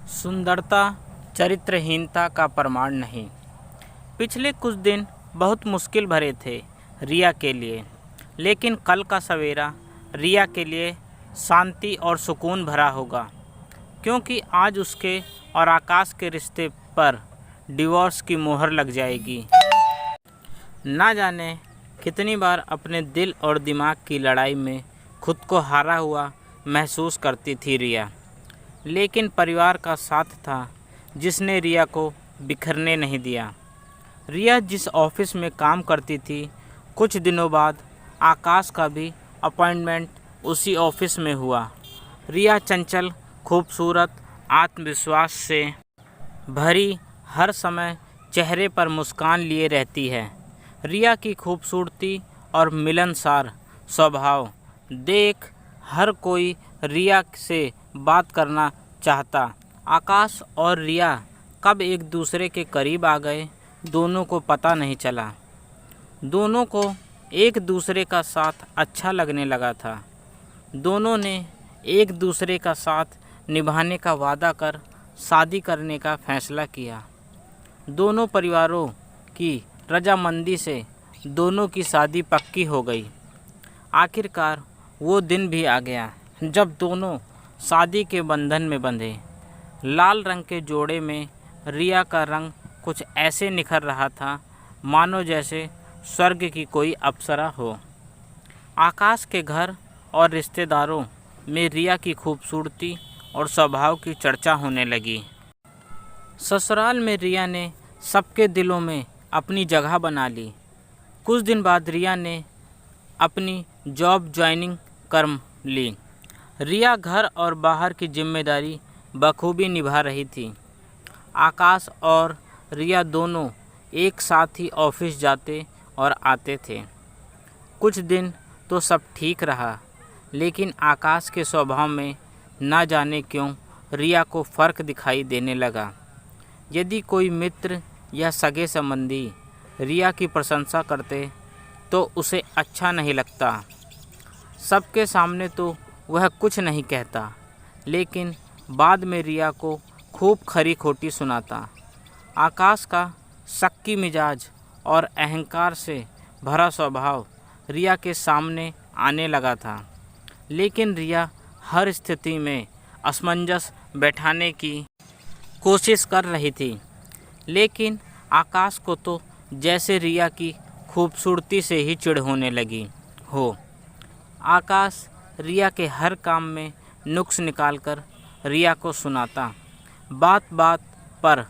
सुंदरता चरित्रहीनता का प्रमाण नहीं। पिछले कुछ दिन बहुत मुश्किल भरे थे रिया के लिए, लेकिन कल का सवेरा रिया के लिए शांति और सुकून भरा होगा, क्योंकि आज उसके और आकाश के रिश्ते पर डिवोर्स की मोहर लग जाएगी। ना जाने कितनी बार अपने दिल और दिमाग की लड़ाई में खुद को हारा हुआ महसूस करती थी रिया, लेकिन परिवार का साथ था जिसने रिया को बिखरने नहीं दिया। रिया जिस ऑफिस में काम करती थी, कुछ दिनों बाद आकाश का भी अपॉइंटमेंट उसी ऑफिस में हुआ। रिया चंचल, खूबसूरत, आत्मविश्वास से भरी, हर समय चेहरे पर मुस्कान लिए रहती है। रिया की खूबसूरती और मिलनसार स्वभाव देख हर कोई रिया से बात करना चाहता। आकाश और रिया कब एक दूसरे के करीब आ गए, दोनों को पता नहीं चला। दोनों को एक दूसरे का साथ अच्छा लगने लगा था। दोनों ने एक दूसरे का साथ निभाने का वादा कर शादी करने का फैसला किया। दोनों परिवारों की रजामंदी से दोनों की शादी पक्की हो गई। आखिरकार वो दिन भी आ गया जब दोनों शादी के बंधन में बंधे। लाल रंग के जोड़े में रिया का रंग कुछ ऐसे निखर रहा था मानो जैसे स्वर्ग की कोई अप्सरा हो। आकाश के घर और रिश्तेदारों में रिया की खूबसूरती और स्वभाव की चर्चा होने लगी। ससुराल में रिया ने सबके दिलों में अपनी जगह बना ली। कुछ दिन बाद रिया ने अपनी जॉब ज्वाइनिंग कर ली। रिया घर और बाहर की जिम्मेदारी बखूबी निभा रही थी। आकाश और रिया दोनों एक साथ ही ऑफिस जाते और आते थे। कुछ दिन तो सब ठीक रहा, लेकिन आकाश के स्वभाव में ना जाने क्यों रिया को फ़र्क दिखाई देने लगा। यदि कोई मित्र या सगे संबंधी रिया की प्रशंसा करते तो उसे अच्छा नहीं लगता। सबके सामने तो वह कुछ नहीं कहता, लेकिन बाद में रिया को खूब खरी खोटी सुनाता। आकाश का शक्की मिजाज और अहंकार से भरा स्वभाव रिया के सामने आने लगा था, लेकिन रिया हर स्थिति में असमंजस बैठाने की कोशिश कर रही थी। लेकिन आकाश को तो जैसे रिया की खूबसूरती से ही चिढ़ होने लगी हो। आकाश रिया के हर काम में नुक्स निकालकर रिया को सुनाता। बात बात पर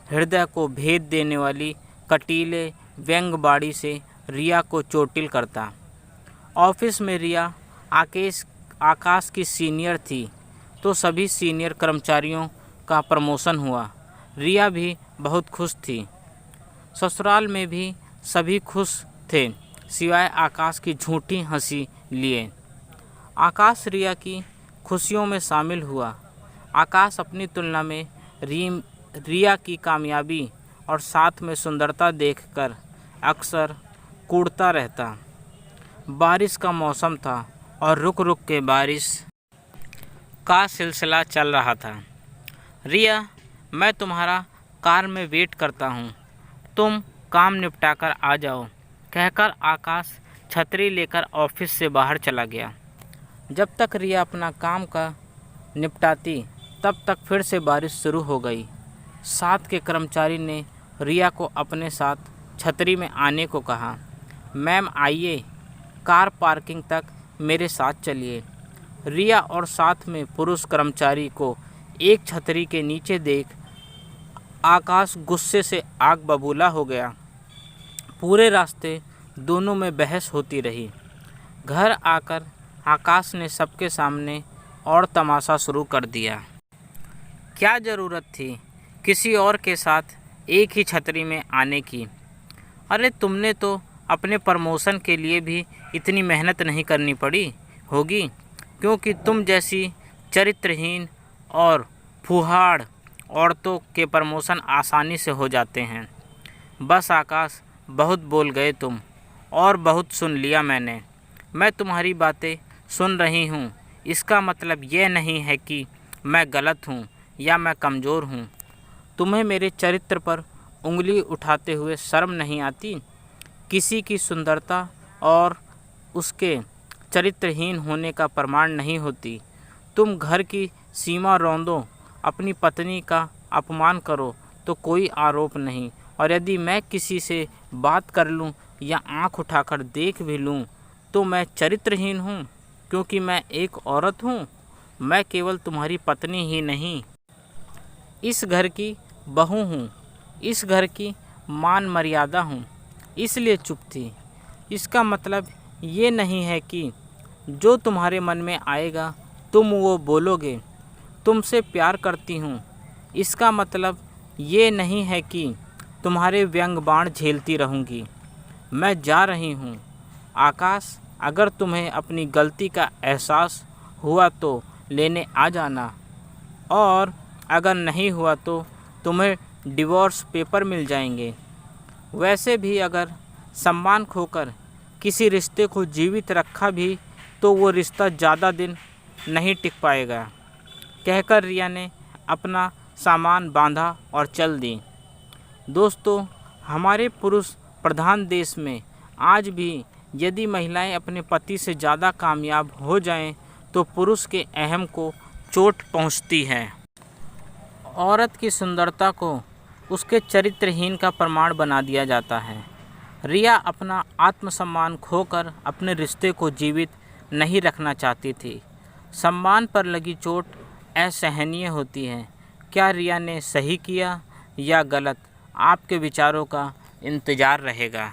हृदय को भेद देने वाली कटीले व्यंग्यबाणी से रिया को चोटिल करता। ऑफिस में रिया आकाश की सीनियर थी, तो सभी सीनियर कर्मचारियों का प्रमोशन हुआ। रिया भी बहुत खुश थी। ससुराल में भी सभी खुश थे, सिवाय आकाश की झूठी हंसी लिए। आकाश रिया की खुशियों में शामिल हुआ। आकाश अपनी तुलना में रिया की कामयाबी और साथ में सुंदरता देखकर अक्सर कूड़ता रहता। बारिश का मौसम था और रुक रुक के बारिश का सिलसिला चल रहा था। रिया, मैं तुम्हारा कार में वेट करता हूँ, तुम काम निपटाकर आ जाओ, कहकर आकाश छतरी लेकर ऑफिस से बाहर चला गया। जब तक रिया अपना काम का निपटाती, तब तक फिर से बारिश शुरू हो गई। साथ के कर्मचारी ने रिया को अपने साथ छतरी में आने को कहा। मैम आइए, कार पार्किंग तक मेरे साथ चलिए। रिया और साथ में पुरुष कर्मचारी को एक छतरी के नीचे देख आकाश गुस्से से आग बबूला हो गया। पूरे रास्ते दोनों में बहस होती रही। घर आकर आकाश ने सबके सामने और तमाशा शुरू कर दिया। क्या ज़रूरत थी किसी और के साथ एक ही छतरी में आने की? अरे तुमने तो अपने प्रमोशन के लिए भी इतनी मेहनत नहीं करनी पड़ी होगी, क्योंकि तुम जैसी चरित्रहीन और फूहाड़ औरतों के प्रमोशन आसानी से हो जाते हैं। बस आकाश, बहुत बोल गए तुम, और बहुत सुन लिया मैंने। मैं तुम्हारी बातें सुन रही हूँ, इसका मतलब यह नहीं है कि मैं गलत हूँ या मैं कमज़ोर हूँ? तुम्हें मेरे चरित्र पर उंगली उठाते हुए शर्म नहीं आती? किसी की सुंदरता और उसके चरित्रहीन होने का प्रमाण नहीं होती। तुम घर की सीमा रौंदो, अपनी पत्नी का अपमान करो तो कोई आरोप नहीं, और यदि मैं किसी से बात कर लूं या आंख उठाकर देख भी लूं तो मैं चरित्रहीन हूं, क्योंकि मैं एक औरत हूं। मैं केवल तुम्हारी पत्नी ही नहीं, इस घर की बहू हूँ, इस घर की मान मर्यादा हूँ, इसलिए चुप थी। इसका मतलब ये नहीं है कि जो तुम्हारे मन में आएगा तुम वो बोलोगे। तुमसे प्यार करती हूँ, इसका मतलब ये नहीं है कि तुम्हारे व्यंग बाण झेलती रहूँगी। मैं जा रही हूँ आकाश, अगर तुम्हें अपनी गलती का एहसास हुआ तो लेने आ जाना, और अगर नहीं हुआ तो तुम्हें डिवोर्स पेपर मिल जाएंगे। वैसे भी अगर सम्मान खोकर किसी रिश्ते को जीवित रखा भी तो वो रिश्ता ज़्यादा दिन नहीं टिक पाएगा। कहकर रिया ने अपना सामान बांधा और चल दी। दोस्तों, हमारे पुरुष प्रधान देश में आज भी यदि महिलाएं अपने पति से ज़्यादा कामयाब हो जाएं तो पुरुष के अहम को चोट पहुंचती है। औरत की सुंदरता को उसके चरित्रहीन का प्रमाण बना दिया जाता है। रिया अपना आत्मसम्मान खोकर अपने रिश्ते को जीवित नहीं रखना चाहती थी। सम्मान पर लगी चोट असहनीय होती है। क्या रिया ने सही किया या गलत? आपके विचारों का इंतज़ार रहेगा।